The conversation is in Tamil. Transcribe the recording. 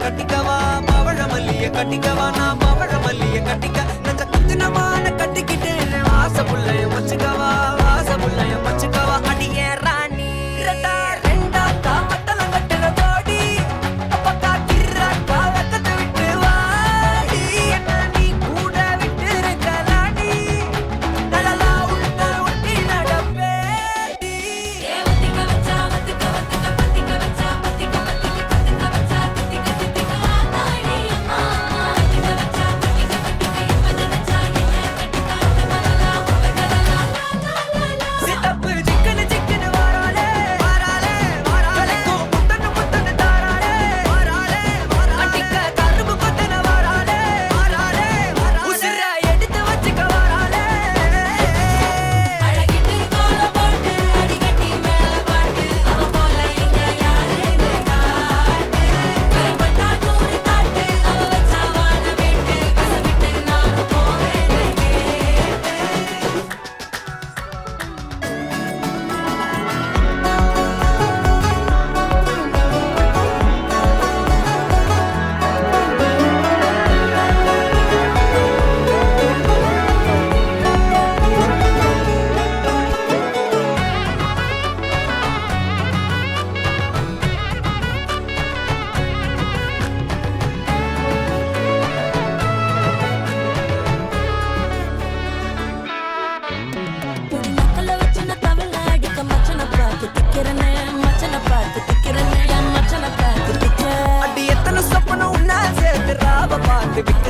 கட்டிக்கவா பவழ மல்லிய கட்டிக்கவா நான் பவழ மல்லிய கட்டிக்க நச்ச குத்தினமான கட்டிக்கிட்டு வாச புள்ளைய வச்சுக்கவா வாச புள்ளைய வச்சுக்கவா அடியே ராணி ரெண்டா ரெண்டா தாமத்தல கட்டுற தோடி அப்பக்கா கிர்ராக்கா வெக்கத்தை விட்டு வாடி என்ன நீ கூட விட்டு இருக்கலாடி நலலா உள்ள ஒட்டி நடப்பேடி வத்திக்க வச்சா வத்திக்க வத்திக்க பத்திக்க வச்சா பத்திக்க பத்திக்க பத்திக்க வச்சா தித்திக்க தித்திக்க ஆத்தாடி அம்மா வத்திக்க வச்சா பத்திக்க பத்திக்க எப்ப நினைச்சா என்ன கட்டிக்காட்டு மலலா உலகலலா சித்தப்பு சிக்கனு சிக்கனு வாராளே வாராளே வாராளே முத்தன்னு முத்தன்னு தாராளே வாராளே வாராளே கட்டிக்க கரும்பு கொத்தன வாராளே வாராளே வாராளே உசிர எடுத்து வச்சுக்க வாராளே அழகிட்டு கோல போட்டு அடிகட்டி மேல பாட்டு அவ போல எங்க யாருன்னு காட்டு கரைப்பட்டா நூறு காட்டு அவ வச்சா வாழ வேட்டு கசவிட்டு நானும் போவேன்னு கேட்டு புடி நக்கல வச்சு நான் தவள அடிக்க மச்சனை பார்த்து திக்கிறனே மச்சனை பார்த்து திக்கிறனே என் மச்சனை பார்த்து திக்கிற அடி எத்தனை சொப்பனம் உன்னா சேர்த்து ராவ பார்த்து விக்கிற